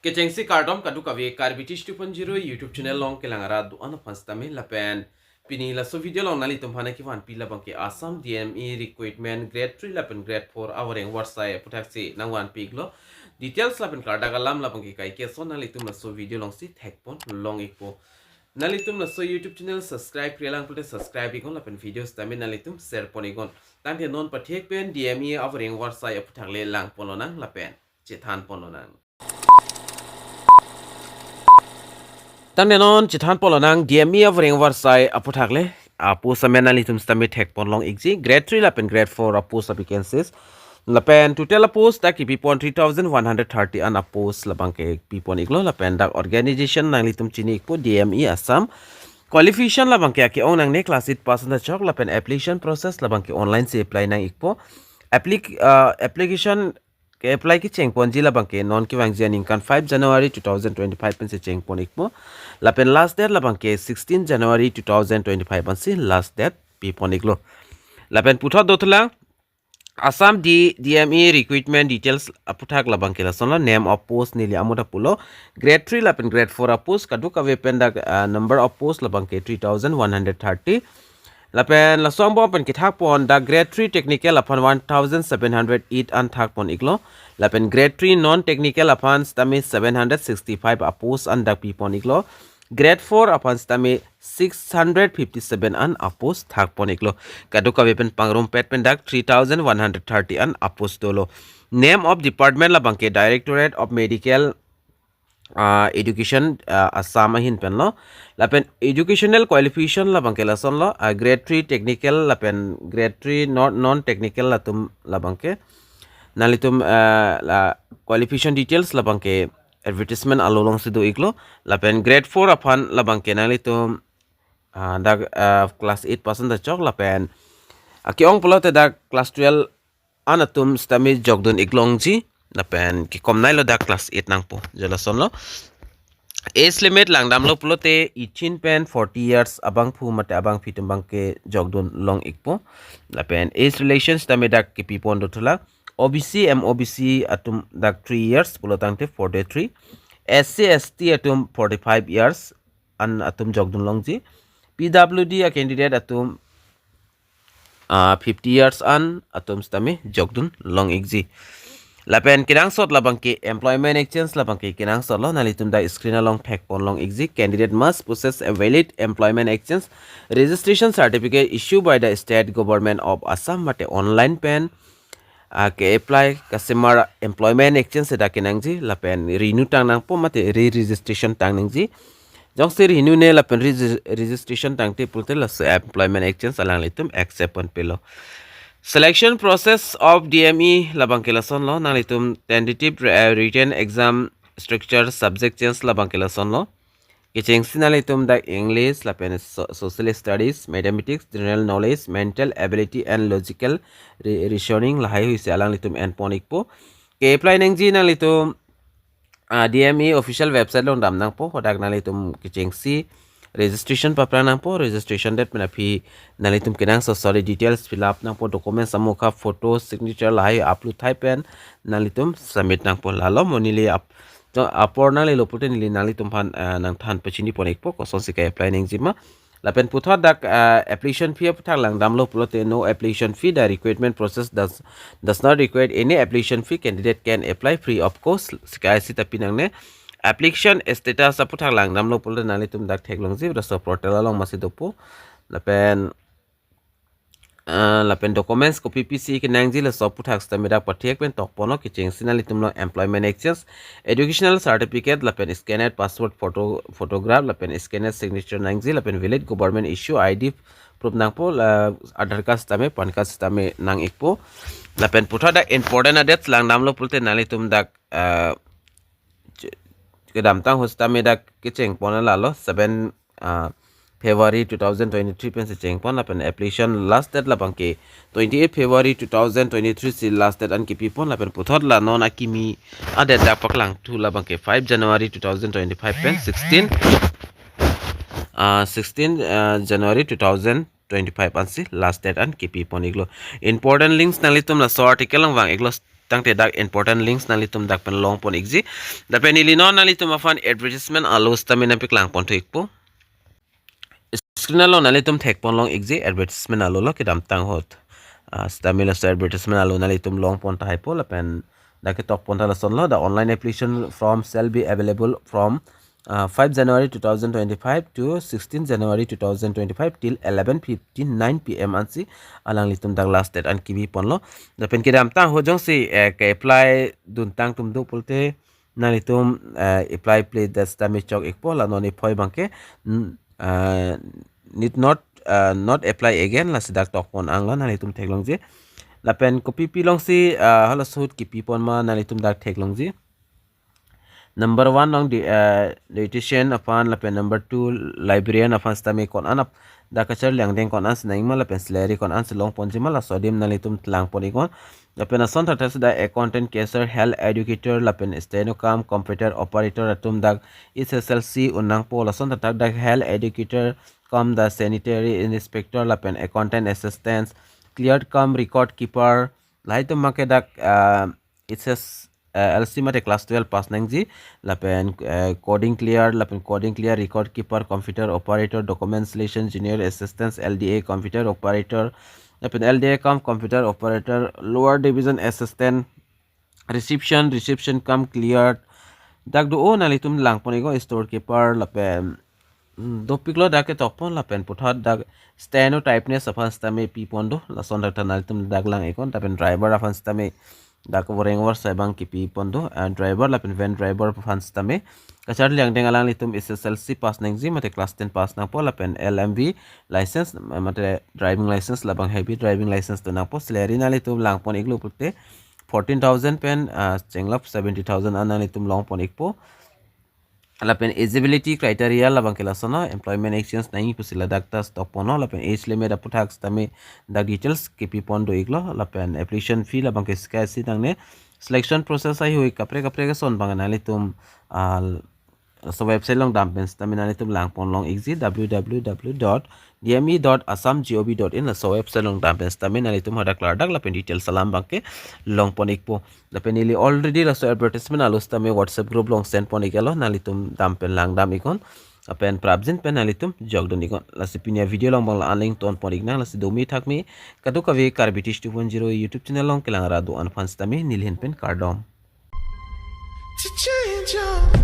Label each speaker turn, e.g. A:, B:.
A: Kecengsi kardom kadu kawe karbitish 2.0 YouTube channel long kelangara duan panstame lapen pini la so video long nali tumhana ki wan pila bangke Assam DME Recruitment grade 3 lapen grade 4 awering warsai putaksi nangwan piglo details lapen kardagalam labangke kai ke so nali tum la so video long si thekpon long ikpo nali tum la so YouTube channel subscribe krialang pulte subscribe ikon lapen videos tame nali tum share ponigon tangke non pathek pen DME awering warsai putakle lang polonang lapen chethan polonang Tangnenon chithan polonang DME avring warsai aputhakle apu samenali tum stami thek ponlong exi grade 3 lapen grade 4 apus vacancies lapen total apus tak pipon 3130 an apus labangke pipon iglo lapen dak organization nangli tum chini ikpo DME Assam qualification labangke aki onang ne class 8 pass na chok lapen application process labangke online se apply nang ikpo application ke apply ki chengpon jila bangke non ki wangjian inkan 5 January 2025 pen se chengpon ikpo lapen last date labangke 16 January 2025 pen se last date pipon iklo lapen puthot dotla Assam DME Recruitment Details aputhak labangke la sonla name of post nili amuda pulo grade 3 lapen grade 4 post kaduka wependa number of post labangke 3130 lapen la sombo pen kithak pon da grade 3 technical upon 1708 an thak pon iglo lapen grade 3 non technical upon stami 765 apos an da pi pon iglo grade 4 upon stami 657 an apos thak pon iglo kaduka wepen pangrum pet pen dak 3130 an apos dolo name of department la bangke directorate of medical education Assam hin pen lo lapen educational qualification la bangke la son lo grade 3 technical lapen grade 3 non technical la tum la bangke nalitum la qualification details la bangke advertisement alolong sido iklo lapen grade 4 apan la bangke nalitum da class 8% da chok lapen akiong pulo te da class 12 anatum stami jogdun iklongji lapen ki komnai lo da class 8 nangpo jela son lo age limit langdam lo pulote 18 pen 40 years abang phu mate abang fitum bangke jogdun long ikpo lapen age relations tame dak ki pipon dotula OBC MOBC atum dak 3 years pulotangte 43 SC ST atum 45 years an atum jogdun longji PWD a candidate atum 50 years an atum stame jogdun long exi lapen kinang sot labangke employment exchange labangke kinang sot lo nalitum da screen along tag pon long exit candidate must possess a valid employment exchange registration certificate issued by the state government of Assam mate online pen ke apply customer employment exchange da kinang ji lapen renew tang nang po mate re-registration tang nang ji jong se renew ne lapen registration tang te pulte la employment exchange alang litum accept pon pelo Selection process of DME labangkelason lo nalitum tentative written exam structure subject change labangkelason lo kicheng sinalitum da English lapen social studies mathematics general knowledge mental ability and logical reasoning lahai huise alang litum endpoint po ke apply nang ji nalitum DME official website lo dam nang po hodak nalitum kicheng si registration papra nang po registration date mena phi nalitum kinang so sorry details fill up nang po documents amukha photo signature lai upload type pen nalitum submit nang po lalo monili up to apor nali lopute nili nalitum phan nang than pachini ponik po ko son sikai apply ning jima lapen putha dak application fee puthak lang damlo pulote no application fee the recruitment process does not require any application fee candidate can apply free of cost sikai sita pinang ne application status aputhak lang namlo pulte nalitum dak theklong ji so portal along masidopo lapen documents copy PC ke nangji la so puthak stamida pathek pen tokpono ki cheng sinalitum lo employment exchange educational certificate lapen scanned passport photograph lapen scanned signature nangji lapen village government issue ID proof nangpo Aadhaar card stame pan card stame nang ikpo lapen putha dak important dates lang namlo pulte nalitum dak kedam tang hostame dak kicheng pona lalo 7 February 2023 pen se cheng pon lapen application last date labangke 28 February 2023 si last date an ki pipon lapen puthot la non akimi ade da paklang tu labangke 5 January 2025 pen 16 January 2025 ansi last date an ki pipon iglo important links nalitum la so article lang wang iglo tangte dak important links nalitum dak pen long pon exi da pen ili non nalitum afan advertisement alus tamina piklang pon to ikpo screen alo nalitum thek pon long exi advertisement alulo kidam tang hot stamila so advertisement alu nalitum long pon ta hypo la pen dake top pon ta la son lo the online application form shall be available from 5 January 2025 to 16 January 2025 till 11:59 p.m. ansi alang litum dak last date an kibi ponlo da pen kidam tang ho jong si ke apply dun tang tum du pulte na litum apply play the stamina chok ikpo la noni phoi bangke need not apply again la sidak tok pon angla na litum theklong je la pen copy pilong si hala sut ki pi pon ma na litum dak theklong je number 1 nong dietitian afan la pen number 2 librarian afan stame kon anap da kachar liang deng kon ans naing ma la pen salary kon ans long pon jima la sodim na litum tlang pon ikon la pen ason ta tas da accountant caser health educator la pen stenocam computer operator atum dak SSLC unang po la son ta da health educator com the sanitary inspector la pen accountant assistants cleared com record keeper laitum make dak it's LC mate class 12 pass nang ji lapen coding clear record keeper computer operator document selection junior assistance LDA computer operator lapen LDA computer operator lower division assistant reception come cleared dak do on alitum lang ponigo storekeeper lapen dopiklo dake topon lapen puthat dak steno typeness afan stame pipondo la sonda tanalitum dak lang ikon tapen driver afan stame dak woreng war sabang kipi pondo and driver lapen van driver fans tame kachar liang deng alang litum SSLC pass nang ji mate class 10 pass nang po lapen LMV license mate driving license labang heavy driving license to nang po salary na litum lang pon iglo putte 14,000 pen chenglap 70,000 ana litum long pon ikpo lapen eligibility criteria labang kelasona employment exchange nai pusila daktas topono lapen age limit APUTHAK tame dak details kipi pondo iglo lapen application fee labang ke skasi tangne selection process ai hui kapre ke son bangana litum so website long dampen stamina litum lang pon long exit www.dme.assamgov.in la so website long dampen stamina litum hada klar dak lapen details salam bangke long pon ikpo lapen ili already la so advertisement alus tame WhatsApp group long send pon ikelo nalitum dampen lang dam ikon apen prabjin pen nalitum jogdon ikon la sipinia video long bang la anling ton pon ikna la sidomi thakmi kadu kavi karbitish 210 YouTube channel long kelang radu an fans tame nilhen pen kardom to change your